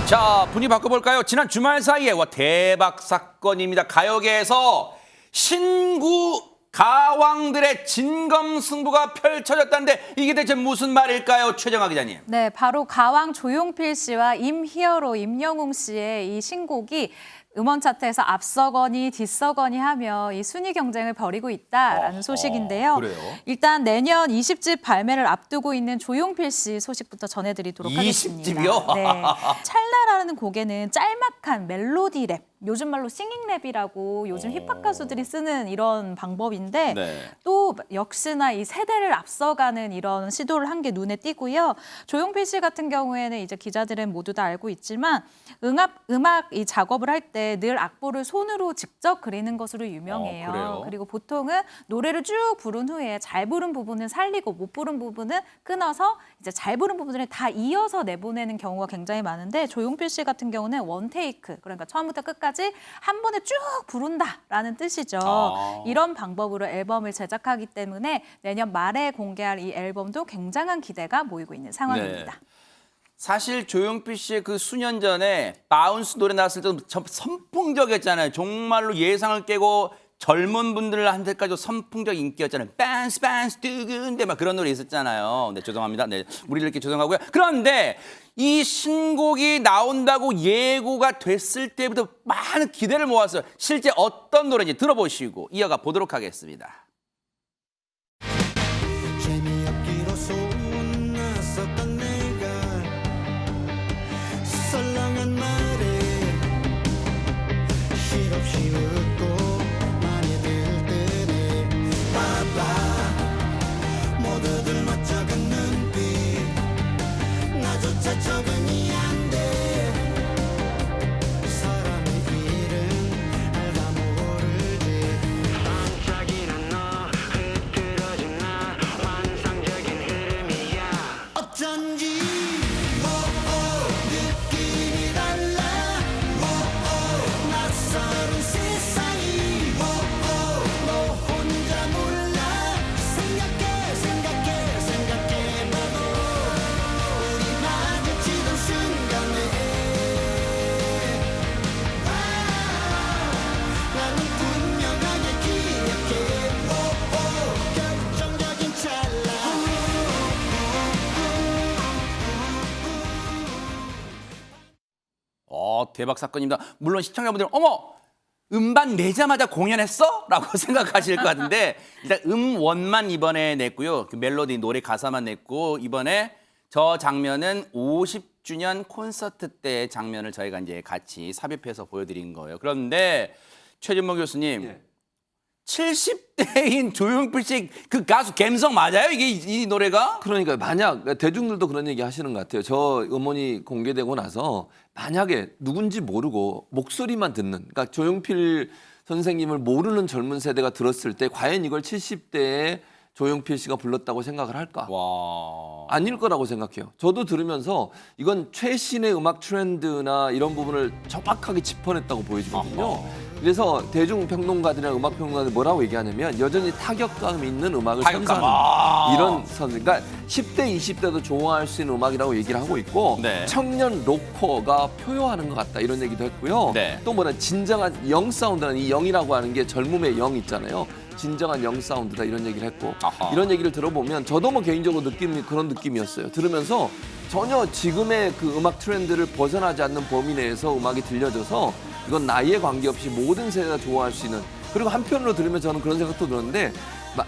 자, 분위 바꿔볼까요? 지난 주말 사이에 대박 사건입니다. 가요계에서 신구 가왕들의 진검승부가 펼쳐졌다는데 이게 대체 무슨 말일까요? 최정아 기자님. 네, 바로 가왕 조용필 씨와 임히어로 임영웅 씨의 이 신곡이 음원 차트에서 앞서거니 뒤서거니 하며 이 순위 경쟁을 벌이고 있다라는 소식인데요. 그래요? 일단 내년 20집 발매를 앞두고 있는 조용필 씨 소식부터 전해드리도록 하겠습니다. 20집이요? 네, 찰나라는 곡에는 짤막한 멜로디 랩, 요즘 말로 싱잉 랩이라고 요즘 힙합 가수들이 쓰는 이런 방법인데 네. 또 역시나 이 세대를 앞서가는 이런 시도를 한 게 눈에 띄고요. 조용필 씨 같은 경우에는 이제 기자들은 모두 다 알고 있지만 음악 이 작업을 할 때 늘 악보를 손으로 직접 그리는 것으로 유명해요. 그래요? 그리고 보통은 노래를 쭉 부른 후에 잘 부른 부분은 살리고 못 부른 부분은 끊어서 이제 잘 부른 부분을 다 이어서 내보내는 경우가 굉장히 많은데 조용필 씨 같은 경우는 원 테이크, 그러니까 처음부터 끝까지 한 번에 쭉 부른다라는 뜻이죠. 이런 방법으로 앨범을 제작하기 때문에 내년 말에 공개할 이 앨범도 굉장한 기대가 모이고 있는 상황입니다. 네. 사실 조용필 씨의 그 수년 전에 바운스 노래 나왔을 때 선풍적이었잖아요. 정말로 예상을 깨고 젊은 분들한테까지 선풍적 인기였잖아요. 빤스 빤스 뜨근데 막 그런 노래 있었잖아요. 네, 죄송합니다. 네, 우리 이렇게 죄송하고요. 그런데 이 신곡이 나온다고 예고가 됐을 때부터 많은 기대를 모았어요. 실제 어떤 노래인지 들어보시고 이어가 보도록 하겠습니다. 재미없기로 소문났었던 내가 썰렁한 말에 실없이 웃고 많이 들뜨네. 봐봐 모두들 멋쩍은 눈빛 나조차 적응이 안돼. 사람의 일은 알다 모르지. 반짝이는 너 흐트러진 나 환상적인 흐름이야. 어쩐지 느낌이 달라. 낯설은 세상이 너 혼자 몰라. 생각해봐도 우리 마주치던 순간에 나는 분명하게 기억해. 결정적인 찰나. 대박 사건입니다. 물론 시청자분들은 어머 음반 내자마자 공연했어? 라고 생각하실 것 같은데 일단 음원만 이번에 냈고요. 그 멜로디 노래 가사만 냈고 이번에 저 장면은 50주년 콘서트 때 장면을 저희가 이제 같이 삽입해서 보여드린 거예요. 그런데 최진모 교수님 70대인 조용필 씨 그 가수 감성 맞아요? 이게 이 노래가? 그러니까 만약 대중들도 그런 얘기 하시는 것 같아요. 저 음원이 공개되고 나서 만약에 누군지 모르고 목소리만 듣는, 그러니까 조용필 선생님을 모르는 젊은 세대가 들었을 때 과연 이걸 70대에 조용필 씨가 불렀다고 생각을 할까? 와. 아닐 거라고 생각해요. 저도 들으면서 이건 최신의 음악 트렌드나 이런 부분을 정확하게 짚어냈다고 보여지거든요. 그래서 대중평론가들이나 음악평론가들 뭐라고 얘기하냐면 여전히 타격감 있는 음악을 타격감. 선사하는 이런 선수. 그러니까 10대, 20대도 좋아할 수 있는 음악이라고 얘기를 하고 있고 네. 청년 로커가 표효하는 것 같다 이런 얘기도 했고요. 네. 또 뭐냐 진정한 영 사운드라는 이 영이라고 하는 게 젊음의 영 있잖아요. 진정한 영 사운드다 이런 얘기를 했고 아하. 이런 얘기를 들어보면 저도 뭐 개인적으로 그런 느낌이었어요. 들으면서 전혀 지금의 그 음악 트렌드를 벗어나지 않는 범위 내에서 음악이 들려져서 이건 나이에 관계없이 모든 세대가 좋아할 수 있는, 그리고 한편으로 들으면 저는 그런 생각도 들었는데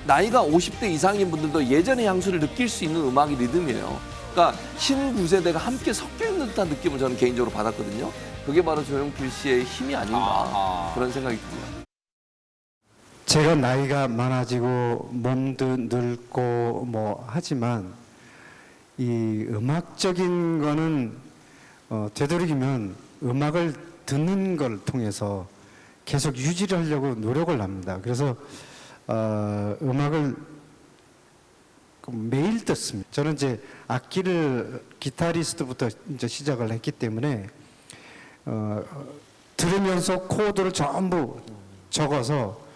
나이가 50대 이상인 분들도 예전의 향수를 느낄 수 있는 음악이 리듬이에요. 그러니까 신구세대가 함께 섞여 있는 듯한 느낌을 저는 개인적으로 받았거든요. 그게 바로 조용필 씨의 힘이 아닌가 그런 생각이 듭니다. 제가 나이가 많아지고 몸도 늙고 뭐 하지만 이 음악적인 거는 되도록이면 음악을 듣는 걸 통해서 계속 유지를 하려고 노력을 합니다. 그래서 음악을 매일 듣습니다. 저는 이제 악기를 기타리스트부터 이제 시작을 했기 때문에 들으면서 코드를 전부 적어서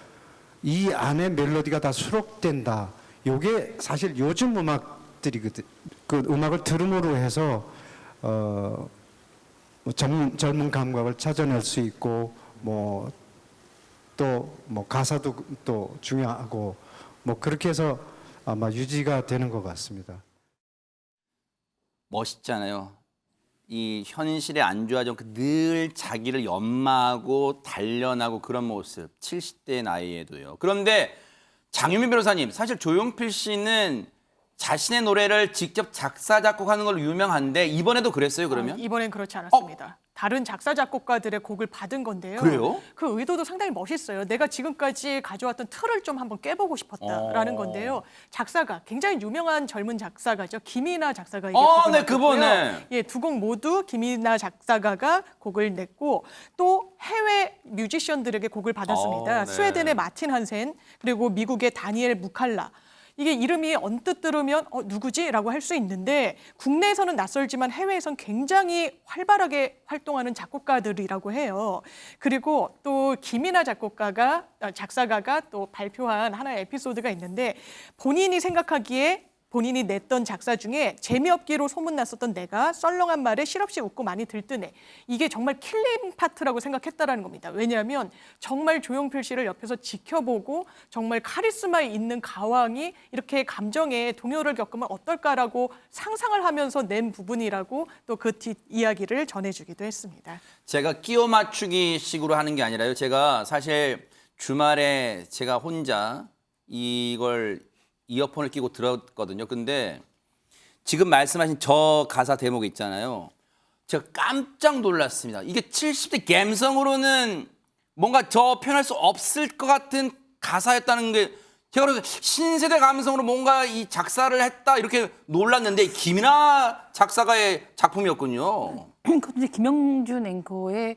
이 안에 멜로디가 다 수록된다. 요게 사실 요즘 음악들이거든. 그 음악을 들음으로 해서 뭐 젊은 감각을 찾아낼 수 있고 뭐 또 뭐 가사도 또 중요하고 뭐 그렇게 해서 아마 유지가 되는 것 같습니다. 멋있잖아요. 이 현실에 안주하지 않고 늘 자기를 연마하고 단련하고 그런 모습. 70대 나이에도요. 그런데 장유민 변호사님, 사실 조용필 씨는 자신의 노래를 직접 작사 작곡하는 걸로 유명한데 이번에도 그랬어요, 그러면? 이번엔 그렇지 않았습니다. 다른 작사 작곡가들의 곡을 받은 건데요. 그래요? 그 의도도 상당히 멋있어요. 내가 지금까지 가져왔던 틀을 좀 한번 깨보고 싶었다라는 건데요. 작사가 굉장히 유명한 젊은 작사가죠. 김이나 작사가에게 곡을 네, 맡겼고요. 그분은. 예, 두 곡 모두 김이나 작사가가 곡을 냈고 또 해외 뮤지션들에게 곡을 받았습니다. 네. 스웨덴의 마틴 한센 그리고 미국의 다니엘 무칼라. 이게 이름이 언뜻 들으면 누구지? 라고 할 수 있는데 국내에서는 낯설지만 해외에선 굉장히 활발하게 활동하는 작곡가들이라고 해요. 그리고 또 김이나 작사가가 또 발표한 하나의 에피소드가 있는데 본인이 생각하기에 본인이 냈던 작사 중에 재미없기로 소문났었던 내가 썰렁한 말에 실없이 웃고 많이 들뜨네. 이게 정말 킬링 파트라고 생각했다라는 겁니다. 왜냐하면 정말 조용필 씨를 옆에서 지켜보고 정말 카리스마 있는 가왕이 이렇게 감정에 동요를 겪으면 어떨까라고 상상을 하면서 낸 부분이라고 또 그 뒷 이야기를 전해주기도 했습니다. 제가 끼워 맞추기 식으로 하는 게 아니라요. 제가 사실 주말에 제가 혼자 이걸 이어폰을 끼고 들었거든요. 근데 지금 말씀하신 저 가사 대목 있잖아요. 제가 깜짝 놀랐습니다. 이게 70대 감성으로는 뭔가 저 표현할 수 없을 것 같은 가사였다는 게 제가 그래서 신세대 감성으로 뭔가 이 작사를 했다 이렇게 놀랐는데 김이나 작사가의 작품이었군요. 근데 김영준 앵커의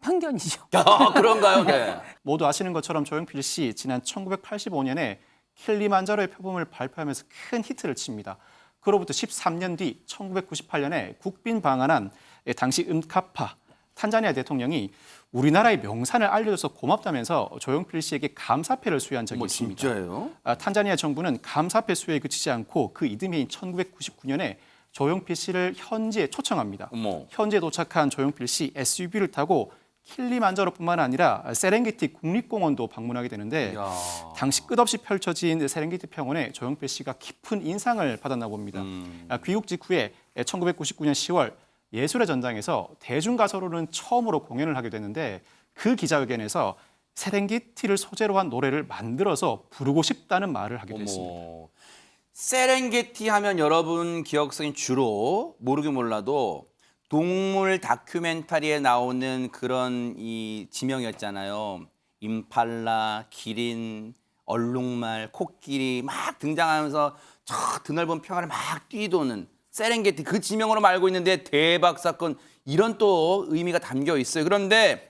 편견이죠. 그런가요? 네. 모두 아시는 것처럼 조용필 씨 지난 1985년에 킬리만자로의 표범을 발표하면서 큰 히트를 칩니다. 그로부터 13년 뒤 1998년에 국빈 방한한 당시 음카파 탄자니아 대통령이 우리나라의 명산을 알려줘서 고맙다면서 조용필 씨에게 감사패를 수여한 적이 있습니다. 진짜예요? 탄자니아 정부는 감사패 수여에 그치지 않고 그 이듬해인 1999년에 조용필 씨를 현지에 초청합니다. 어머. 현지에 도착한 조용필 씨 SUV를 타고 킬리만자로뿐만 아니라 세렝게티 국립공원도 방문하게 되는데 이야. 당시 끝없이 펼쳐진 세렝게티 평원에 조용필 씨가 깊은 인상을 받았나 봅니다. 귀국 직후에 1999년 10월 예술의 전당에서 대중가수로는 처음으로 공연을 하게 되는데 그 기자회견에서 세렝게티를 소재로 한 노래를 만들어서 부르고 싶다는 말을 하게 됐습니다. 어머. 세렝게티 하면 여러분 기억 속엔 주로 모르긴 몰라도 동물 다큐멘터리에 나오는 그런 이 지명이었잖아요. 임팔라, 기린, 얼룩말, 코끼리 막 등장하면서 저 드넓은 평화를 막 뛰도는 세렝게티 그 지명으로 알고 있는데 대박 사건 이런 또 의미가 담겨 있어요. 그런데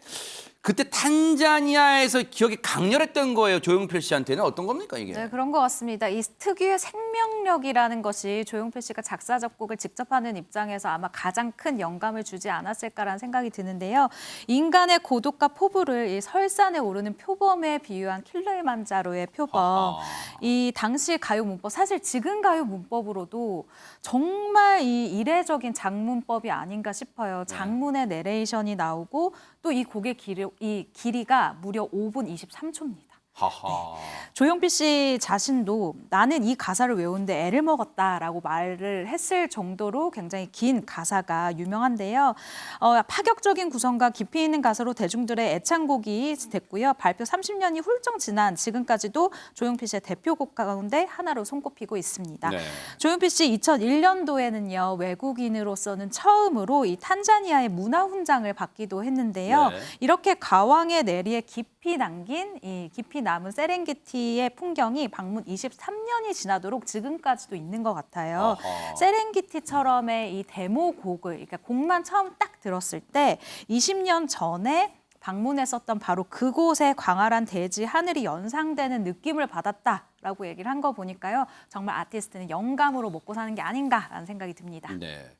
그때 탄자니아에서 기억이 강렬했던 거예요. 조용필 씨한테는 어떤 겁니까 이게? 네, 그런 것 같습니다. 이 특유의 생명력이라는 것이 조용필 씨가 작사 작곡을 직접 하는 입장에서 아마 가장 큰 영감을 주지 않았을까라는 생각이 드는데요. 인간의 고독과 포부를 이 설산에 오르는 표범에 비유한 킬리만자로의 표범. 이 당시 가요 문법, 사실 지금 가요 문법으로도 정말 이 이례적인 장문법이 아닌가 싶어요. 장문의 내레이션이 나오고 또 이 곡의 길이가 무려 5분 23초입니다. 하하. 조용필 씨 자신도 나는 이 가사를 외우는데 애를 먹었다라고 말을 했을 정도로 굉장히 긴 가사가 유명한데요. 파격적인 구성과 깊이 있는 가사로 대중들의 애창곡이 됐고요. 발표 30년이 훌쩍 지난 지금까지도 조용필 씨의 대표곡 가운데 하나로 손꼽히고 있습니다. 네. 조용필 씨 2001년도에는요. 외국인으로서는 처음으로 이 탄자니아의 문화훈장을 받기도 했는데요. 네. 이렇게 가왕의 내리에 깊이 남은 세렝게티의 풍경이 방문 23년이 지나도록 지금까지도 있는 것 같아요. 아하. 세렝게티처럼의 이 데모곡을, 그러니까 곡만 처음 딱 들었을 때 20년 전에 방문했었던 바로 그곳의 광활한 대지, 하늘이 연상되는 느낌을 받았다라고 얘기를 한 거 보니까요. 정말 아티스트는 영감으로 먹고 사는 게 아닌가라는 생각이 듭니다. 네.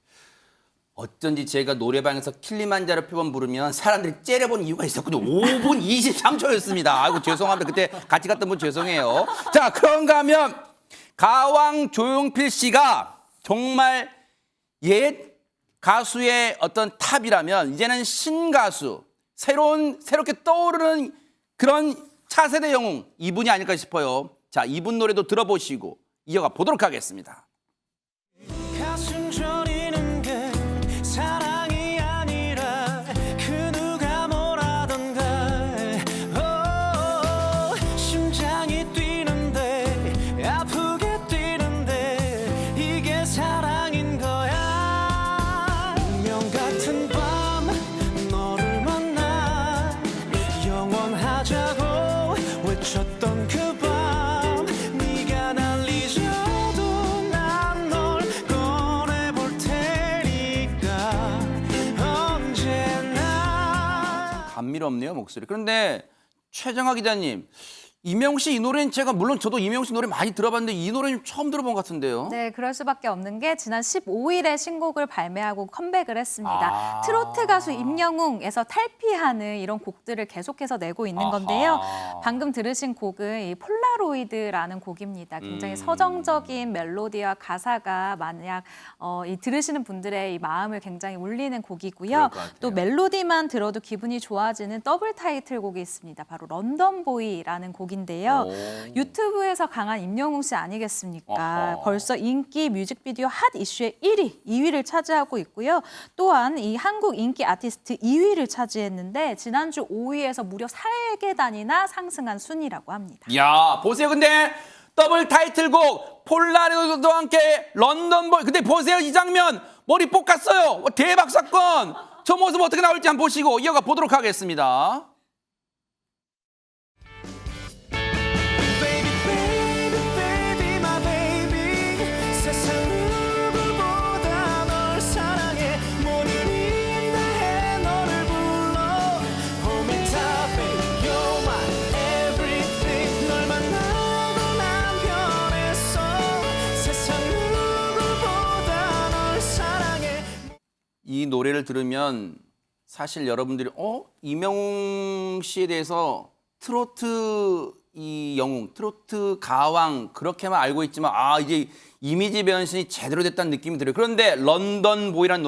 어쩐지 제가 노래방에서 킬리만자로 표범 부르면 사람들이 째려본 이유가 있었군요. 5분 23초였습니다. 아이고 죄송합니다. 그때 같이 갔던 분 죄송해요. 자, 그런가 하면 가왕 조용필 씨가 정말 옛 가수의 어떤 탑이라면 이제는 신가수, 새롭게 떠오르는 그런 차세대 영웅 이분이 아닐까 싶어요. 자, 이분 노래도 들어보시고 이어가 보도록 하겠습니다. 가슴 저리는 게 사랑이 아니라 그 누가 뭐라던가 심장이 뛰는데 아프게 뛰는데 이게 사랑인 거야 운명 같은 밤 너를 만나 영원하자고 외쳤던 그 밤 네가 날 잊어도 난 널 꺼내볼 테니까 언제나 감미롭네요, 목소리. 그런데 최정아 기자님, 이명웅 씨 이 노래는 제가 물론 저도 이명웅 씨 노래 많이 들어봤는데 이 노래는 처음 들어본 것 같은데요. 네, 그럴 수밖에 없는 게 지난 15일에 신곡을 발매하고 컴백을 했습니다. 트로트 가수 임영웅에서 탈피하는 이런 곡들을 계속해서 내고 있는 건데요. 방금 들으신 곡은 이 폴라로이드라는 곡입니다. 굉장히 서정적인 멜로디와 가사가 만약 이 들으시는 분들의 이 마음을 굉장히 울리는 곡이고요. 그럴 것 같아요. 또 멜로디만 들어도 기분이 좋아지는 더블 타이틀곡이 있습니다. 바로 런던보이라는 곡인데요. 유튜브에서 강한 임영웅 씨 아니겠습니까? 벌써 인기 뮤직비디오 핫 이슈의 2위를 차지하고 있고요. 또한 이 한국 인기 아티스트 2위를 차지했는데 지난주 5위에서 무려 4계단이나 상승한 순위라고 합니다. 야, 보세요. 근데 더블 타이틀곡 폴라로이드와 함께 런던보이. 근데 보세요, 이 장면. 머리 볶았어요. 대박 사건. 저 모습 어떻게 나올지 한번 보시고 이어가 보도록 하겠습니다. Baby baby baby my baby 세상 누구보다 널 사랑해 모든 일을 다해 너를 불러 Hold me tight baby you're my everything 널 만나고 난 변했어 세상 누구보다 널 사랑해 이 노래를 들으면 사실 여러분들이 이명웅 씨에 대해서 트로트 이 영웅, 트로트 가왕 그렇게만 알고 있지만 이제 이미지 변신이 제대로 됐다는 느낌이 들어요. 그런데 런던 보이라는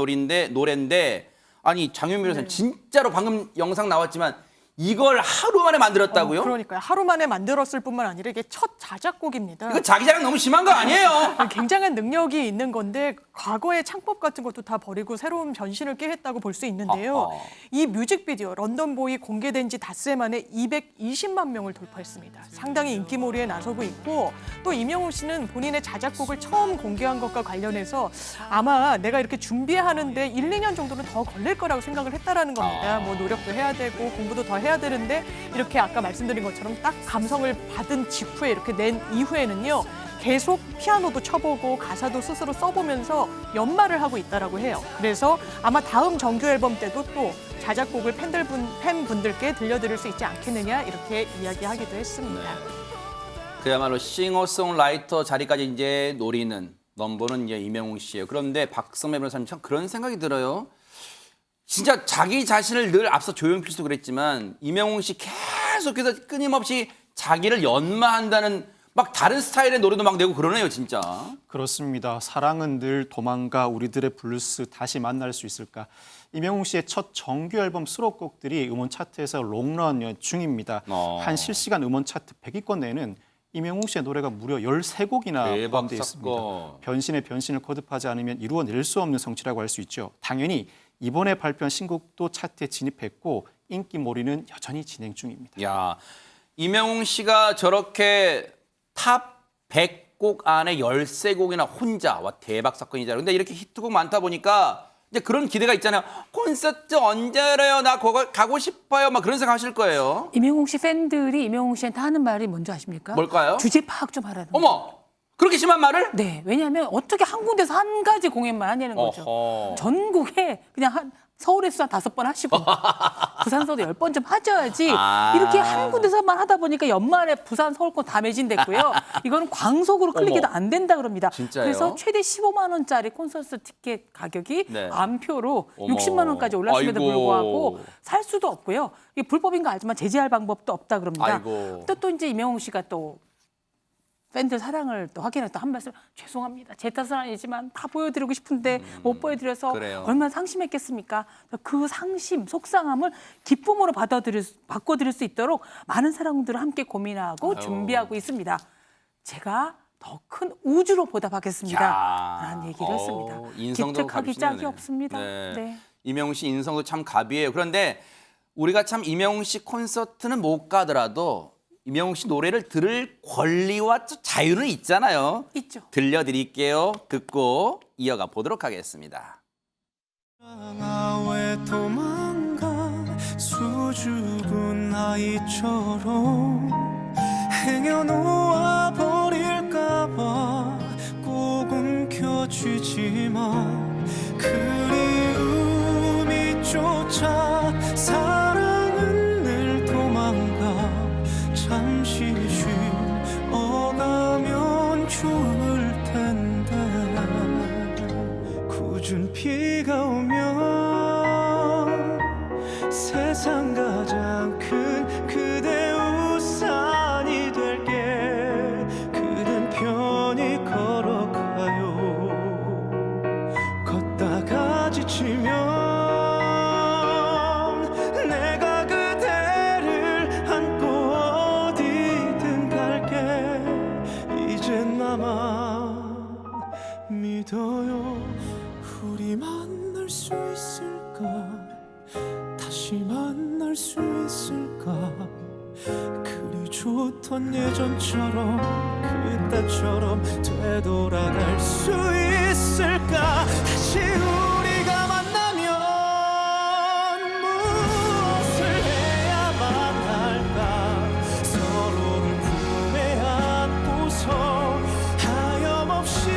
노래인데 아니 장윤미 변호사님 진짜로 방금 영상 나왔지만 이걸 하루 만에 만들었다고요? 그러니까요. 하루 만에 만들었을 뿐만 아니라 이게 첫 자작곡입니다. 이거 자기 자랑 너무 심한 거 아니에요? 굉장한 능력이 있는 건데 과거의 창법 같은 것도 다 버리고 새로운 변신을 꾀했다고 볼 수 있는데요. 이 뮤직비디오 런던보이 공개된 지 닷새 만에 220만 명을 돌파했습니다. 상당히 인기몰이에 나서고 있고 또 임영웅 씨는 본인의 자작곡을 처음 공개한 것과 관련해서 아마 내가 이렇게 준비하는데 1, 2년 정도는 더 걸릴 거라고 생각을 했다라는 겁니다. 뭐 노력도 해야 되고 공부도 더 해야 되는데 이렇게 아까 말씀드린 것처럼 딱 감성을 받은 직후에 이렇게 낸 이후에는요. 계속 피아노도 쳐보고 가사도 스스로 써보면서 연마를 하고 있다라고 해요. 그래서 아마 다음 정규 앨범 때도 또 자작곡을 팬분들께 들려드릴 수 있지 않겠느냐 이렇게 이야기하기도 했습니다. 그야말로 싱어송라이터 자리까지 이제 노리는 넘버는 이제 이명웅 씨예요. 그런데 박성매 변호사님 참 그런 생각이 들어요. 진짜 자기 자신을 늘 앞서 조용필 씨도 그랬지만 이명웅 씨 계속해서 끊임없이 자기를 연마한다는 막 다른 스타일의 노래도 막 내고 그러네요, 진짜. 그렇습니다. 사랑은 늘 도망가 우리들의 블루스 다시 만날 수 있을까. 이명웅 씨의 첫 정규 앨범 수록곡들이 음원 차트에서 롱런 중입니다. 한 실시간 음원 차트 100위권 내에는 이명웅 씨의 노래가 무려 13곡이나 대박 포함되어 있습니다. 사건. 변신의 변신을 거듭하지 않으면 이루어낼 수 없는 성취라고 할 수 있죠. 당연히 이번에 발표한 신곡도 차트에 진입했고 인기몰이는 여전히 진행 중입니다. 야, 이명웅 씨가 저렇게 탑 100곡 안에 13곡이나 혼자 와 대박 사건이잖아요. 근데 이렇게 히트곡 많다 보니까 이제 그런 기대가 있잖아요. 콘서트 언제 열어요? 나 그거 가고 싶어요. 막 그런 생각 하실 거예요. 이명웅 씨 팬들이 이명웅 씨한테 하는 말이 뭔지 아십니까? 뭘까요? 주제 파악 좀 하라는 거예요. 어머, 그렇게 심한 말을? 네, 왜냐하면 어떻게 한 군데서 한 가지 공연만 하냐는 거죠. 어허. 전국에 그냥 서울에서 한 5번 하시고 부산서도 10번 좀 하셔야지 이렇게 한 군데서만 하다 보니까 연말에 부산 서울권 다 매진됐고요. 이거는 광속으로 클릭해도 안 된다 그럽니다. 진짜요? 그래서 최대 15만 원짜리 콘서트 티켓 가격이 네. 안표로 어머. 60만 원까지 올랐음에도 아이고. 불구하고 살 수도 없고요. 이게 불법인 거 알지만 제재할 방법도 없다 그럽니다. 아이고. 또 이제 이명웅 씨가 또 팬들 사랑을 또 확인해 또 한 말씀 죄송합니다. 제 탓은 아니지만 다 보여드리고 싶은데 못 보여드려서 그래요. 얼마나 상심했겠습니까? 그 상심, 속상함을 기쁨으로 바꿔드릴 수 있도록 많은 사람들을 함께 고민하고 준비하고 있습니다. 제가 더 큰 우주로 보답하겠습니다. 라는 얘기를 했습니다. 인성도 기특하기 가비시네요. 짝이 없습니다. 네. 네. 이명웅 씨 인성도 참 갑이에요. 그런데 우리가 참 이명웅 씨 콘서트는 못 가더라도 이명웅 씨 노래를 들을 권리와 또 자유는 있잖아요. 있죠. 들려드릴게요. 듣고 이어가 보도록 하겠습니다. 왜 도망가 수줍은 아이처럼 행여놓아 버릴까봐 꼭 움켜쥐지만 그리움이 쫓아 사랑은 늘 도망가 잠시 쉬어가면 좋을 텐데 굳은 비가 오면 세상 가장 큰 그대 우산이 될게 그댄 편히 걸어가요 걷다가 지치면 내가 그대를 안고 어디든 갈게 이젠 나만 믿어요 우리 만날 수 있을까 다시 만날 수 있을까 그리 좋던 예전처럼 그때처럼 되돌아갈 수 있을까 다시 우리가 만나면 무엇을 해야만 할까 서로를 품에 안고서 하염없이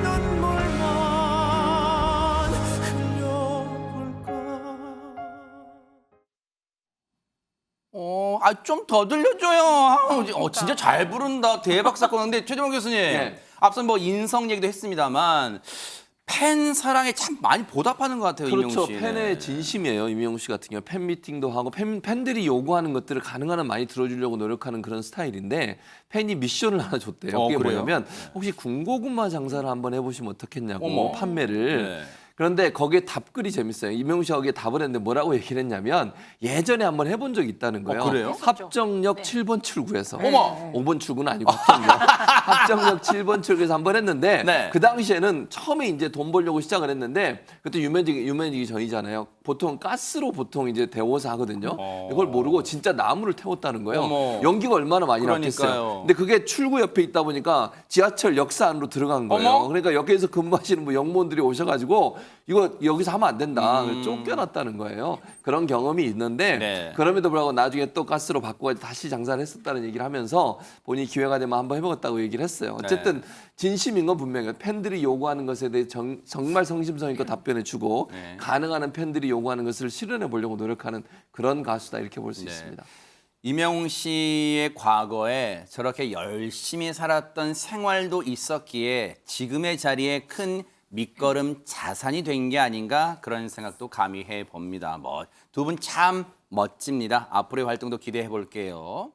눈물만 흘려볼까 좀 더 들려줘요. 진짜 잘 부른다. 대박 사건. 근데 최재원 교수님, 네. 앞서 뭐 인성 얘기도 했습니다만 팬 사랑에 참 많이 보답하는 것 같아요. 그렇죠. 이명웅 씨. 팬의 진심이에요. 이명웅 씨 같은 경우 팬 미팅도 하고 팬들이 요구하는 것들을 가능한 한 많이 들어주려고 노력하는 그런 스타일인데 팬이 미션을 하나 줬대요. 그게 그래요? 뭐냐면 혹시 군고구마 장사를 한번 해보시면 어떻겠냐고 어머. 판매를. 네. 그런데 거기에 답글이 재밌어요. 이명웅 씨가 거기에 답을 했는데 뭐라고 얘기를 했냐면 예전에 한번 해본 적이 있다는 거예요. 그래요? 합정역 7번 출구에서. 어머. 5번 출구는 아니고 합정역. 합정역 7번 출구에서 한번 했는데 네. 그 당시에는 처음에 이제 돈 벌려고 시작을 했는데 그때 유명해지기 전이잖아요. 보통 가스로 보통 이제 데워서 하거든요. 이걸 모르고 진짜 나무를 태웠다는 거예요. 어머. 연기가 얼마나 많이 그러니까요. 났겠어요. 근데 그게 출구 옆에 있다 보니까 지하철 역사 안으로 들어간 거예요. 어머. 그러니까 여기에서 근무하시는 뭐 영무원들이 오셔가지고 이거 여기서 하면 안 된다. 그래서 쫓겨났다는 거예요. 그런 경험이 있는데 네. 그럼에도 불구하고 나중에 또 가스로 바꾸고 다시 장사를 했었다는 얘기를 하면서 본인이 기회가 되면 한번 해보겠다고 얘기를 했어요. 어쨌든 진심인 건 분명해요. 팬들이 요구하는 것에 대해 정말 성심성의껏 답변해주고 네. 가능한 한 팬들이 요구하는 것을 실현해 보려고 노력하는 그런 가수다 이렇게 볼 수 네. 있습니다. 이명웅 씨의 과거에 저렇게 열심히 살았던 생활도 있었기에 지금의 자리에 큰 밑거름 자산이 된 게 아닌가 그런 생각도 감히 해봅니다. 두 분 참 멋집니다. 앞으로의 활동도 기대해 볼게요.